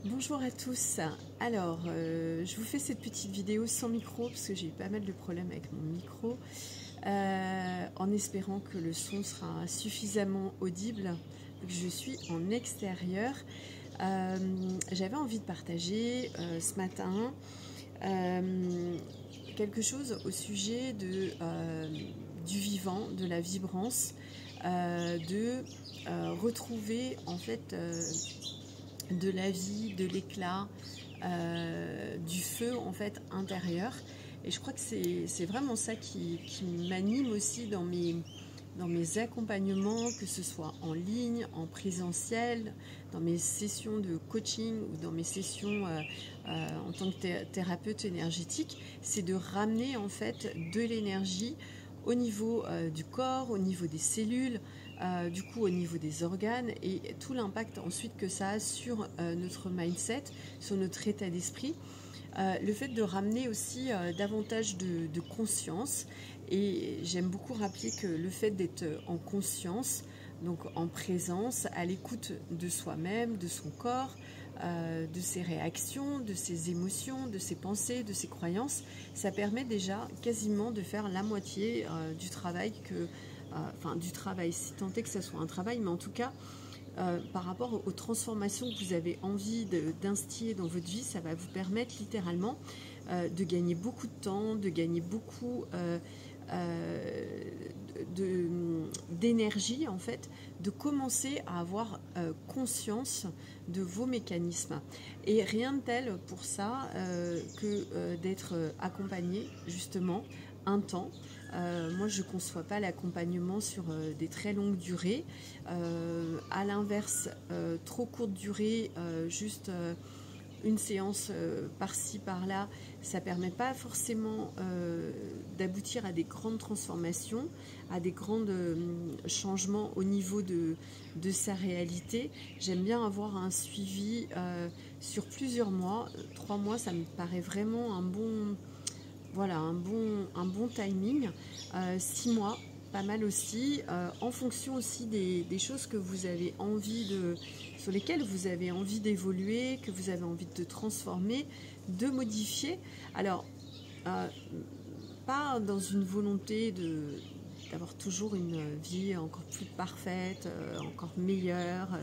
Bonjour à tous. Alors, je vous fais cette petite vidéo sans micro parce que j'ai eu pas mal de problèmes avec mon micro, en espérant que le son sera suffisamment audible. Je suis en extérieur. J'avais envie de partager ce matin quelque chose au sujet du vivant, de la vibrance, de retrouver en fait de la vie, de l'éclat, du feu en fait intérieur. Et je crois que c'est vraiment ça qui m'anime aussi dans mes accompagnements, que ce soit en ligne, en présentiel, dans mes sessions de coaching ou dans mes sessions en tant que thérapeute énergétique, c'est de ramener en fait de l'énergie au niveau du corps, au niveau des cellules, du coup au niveau des organes et tout l'impact ensuite que ça a sur notre mindset, sur notre état d'esprit. Le fait de ramener aussi davantage de conscience, et j'aime beaucoup rappeler que le fait d'être en conscience, donc en présence, à l'écoute de soi-même, de son corps, de ses réactions, de ses émotions, de ses pensées, de ses croyances, ça permet déjà quasiment de faire la moitié du travail du travail, si tant est que ça soit un travail, mais en tout cas par rapport aux transformations que vous avez envie d'instiller dans votre vie, ça va vous permettre littéralement de gagner beaucoup de temps, de gagner beaucoup d'énergie en fait, de commencer à avoir conscience de vos mécanismes. Et rien de tel pour ça que d'être accompagné justement un temps. Moi, je ne conçois pas l'accompagnement sur des très longues durées. À l'inverse, trop courte durée, juste une séance par-ci, par-là, ça ne permet pas forcément d'aboutir à des grandes transformations, à des grands changements au niveau de sa réalité. J'aime bien avoir un suivi sur plusieurs mois. 3 mois, ça me paraît vraiment un bon... Voilà, un bon timing. 6 mois, pas mal aussi, en fonction aussi des choses que vous avez envie sur lesquelles vous avez envie d'évoluer, que vous avez envie de transformer, de modifier. Alors, pas dans une volonté d'avoir toujours une vie encore plus parfaite, encore meilleure.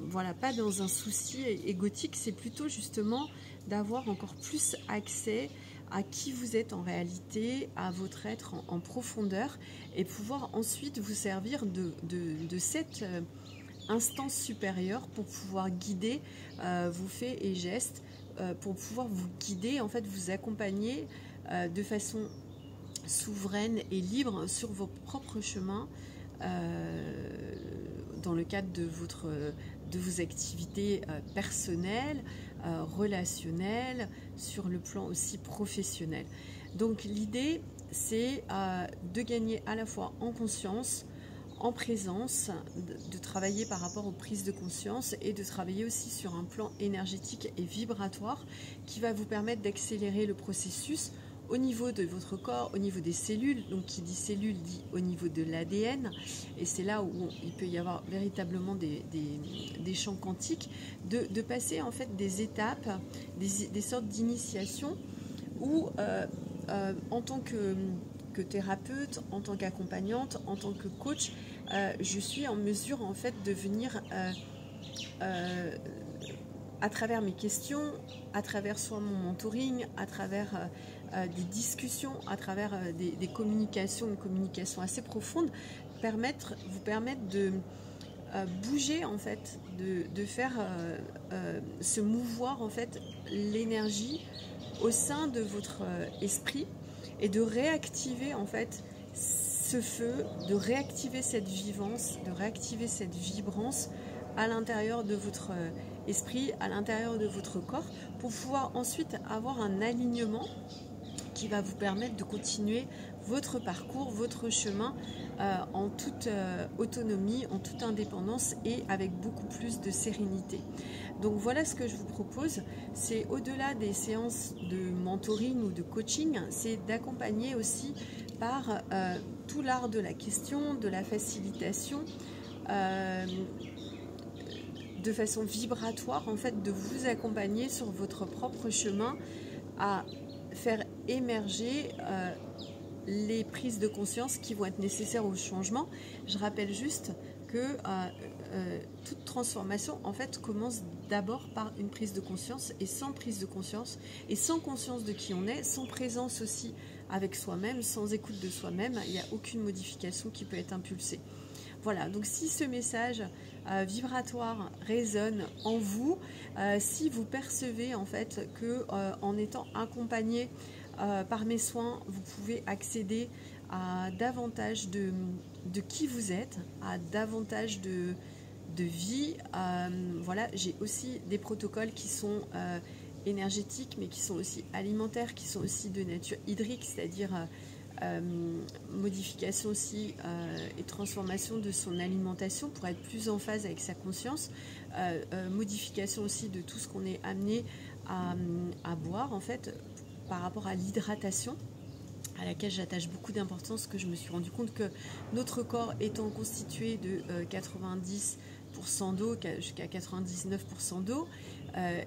Voilà, pas dans un souci égotique, c'est plutôt justement d'avoir encore plus accès à qui vous êtes en réalité, à votre être en profondeur, et pouvoir ensuite vous servir de cette instance supérieure pour pouvoir guider vos faits et gestes, pour pouvoir vous guider, en fait vous accompagner de façon souveraine et libre sur vos propres chemins, dans le cadre de vos activités personnelles, relationnelles, sur le plan aussi professionnel. Donc l'idée, c'est de gagner à la fois en conscience, en présence, de travailler par rapport aux prises de conscience et de travailler aussi sur un plan énergétique et vibratoire qui va vous permettre d'accélérer le processus au niveau de votre corps, au niveau des cellules. Donc qui dit cellules dit au niveau de l'ADN, et c'est là où il peut y avoir véritablement des champs quantiques, de passer en fait des étapes, des sortes d'initiation où en tant que thérapeute, en tant qu'accompagnante, en tant que coach, je suis en mesure en fait de venir à travers mes questions, à travers soit mon mentoring, à travers des discussions, à travers des communications, une communication assez profonde, vous permettre de bouger en fait, de faire se mouvoir en fait l'énergie au sein de votre esprit, et de réactiver en fait ce feu, de réactiver cette vivance, de réactiver cette vibrance à l'intérieur de votre esprit, à l'intérieur de votre corps, pour pouvoir ensuite avoir un alignement qui va vous permettre de continuer votre parcours, votre chemin en toute autonomie, en toute indépendance et avec beaucoup plus de sérénité. Donc voilà ce que je vous propose, c'est au-delà des séances de mentoring ou de coaching, c'est d'accompagner aussi par tout l'art de la question, de la facilitation, de façon vibratoire, en fait, de vous accompagner sur votre propre chemin à faire émerger les prises de conscience qui vont être nécessaires au changement. Je rappelle juste que toute transformation en fait commence d'abord par une prise de conscience, et sans prise de conscience et sans conscience de qui on est, sans présence aussi avec soi-même, sans écoute de soi-même, il n'y a aucune modification qui peut être impulsée. Voilà, donc si ce message vibratoire résonne en vous, si vous percevez en fait que en étant accompagné par mes soins, vous pouvez accéder à davantage de qui vous êtes, à davantage de vie. Voilà, j'ai aussi des protocoles qui sont énergétiques, mais qui sont aussi alimentaires, qui sont aussi de nature hydrique, c'est-à-dire modification aussi et transformation de son alimentation pour être plus en phase avec sa conscience, modification aussi de tout ce qu'on est amené à boire en fait par rapport à l'hydratation, à laquelle j'attache beaucoup d'importance, que je me suis rendu compte que notre corps étant constitué de 90% d'eau jusqu'à 99% d'eau,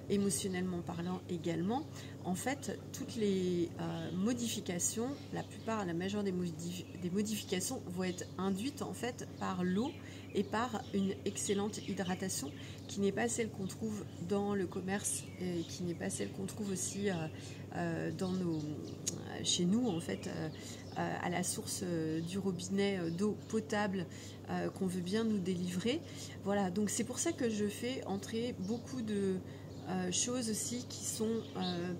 émotionnellement parlant également, en fait toutes les modifications, la majeure des modifications vont être induites en fait par l'eau et par une excellente hydratation qui n'est pas celle qu'on trouve dans le commerce et qui n'est pas celle qu'on trouve aussi chez nous en fait à la source du robinet d'eau potable qu'on veut bien nous délivrer. Voilà, donc c'est pour ça que je fais entrer beaucoup de choses aussi qui sont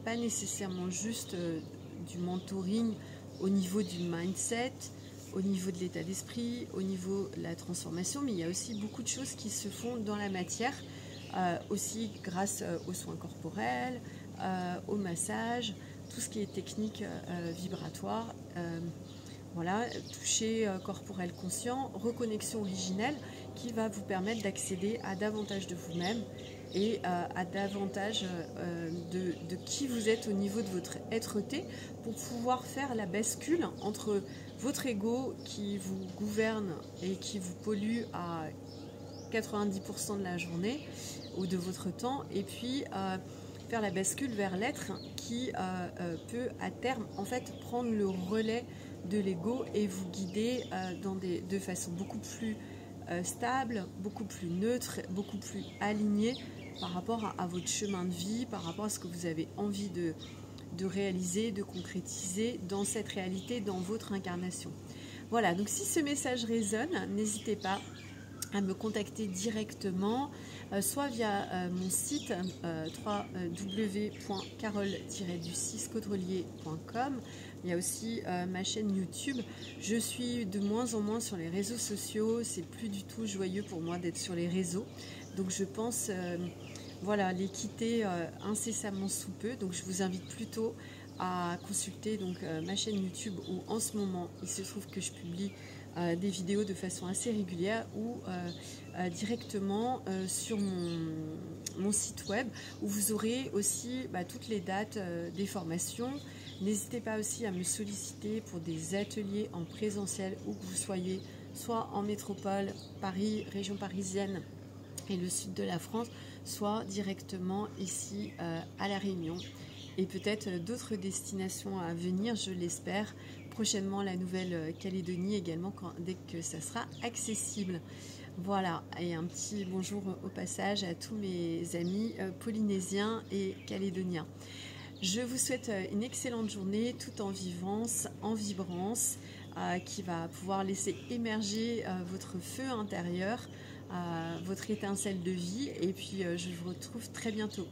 pas nécessairement juste du mentoring au niveau du mindset, au niveau de l'état d'esprit, au niveau de la transformation, mais il y a aussi beaucoup de choses qui se font dans la matière, aussi grâce aux soins corporels, au massage, tout ce qui est technique vibratoire, voilà, toucher corporel conscient, reconnexion originelle qui va vous permettre d'accéder à davantage de vous-même et à davantage de qui vous êtes au niveau de votre être-té pour pouvoir faire la bascule entre votre ego qui vous gouverne et qui vous pollue à 90% de la journée ou de votre temps, et puis faire la bascule vers l'être qui peut à terme en fait prendre le relais de l'ego et vous guider de façon beaucoup plus stable, beaucoup plus neutre, beaucoup plus alignée par rapport à votre chemin de vie, par rapport à ce que vous avez envie de réaliser, de concrétiser dans cette réalité, dans votre incarnation. Voilà, donc si ce message résonne, n'hésitez pas à me contacter directement, soit via mon site www.carole-du6caudrelier.com. Il y a aussi ma chaîne YouTube. Je suis de moins en moins sur les réseaux sociaux, c'est plus du tout joyeux pour moi d'être sur les réseaux. Donc je pense voilà, les quitter incessamment sous peu. Donc je vous invite plutôt à consulter donc, ma chaîne YouTube où en ce moment il se trouve que je publie des vidéos de façon assez régulière ou directement sur mon site web où vous aurez aussi toutes les dates des formations. N'hésitez pas aussi à me solliciter pour des ateliers en présentiel où que vous soyez, soit en métropole, Paris, région parisienne et le sud de la France, soit directement ici à La Réunion. Et peut-être d'autres destinations à venir, je l'espère, prochainement la Nouvelle-Calédonie également, dès que ça sera accessible. Voilà, et un petit bonjour au passage à tous mes amis polynésiens et calédoniens. Je vous souhaite une excellente journée, tout en vivance, en vibrance, qui va pouvoir laisser émerger votre feu intérieur, votre étincelle de vie, et puis je vous retrouve très bientôt.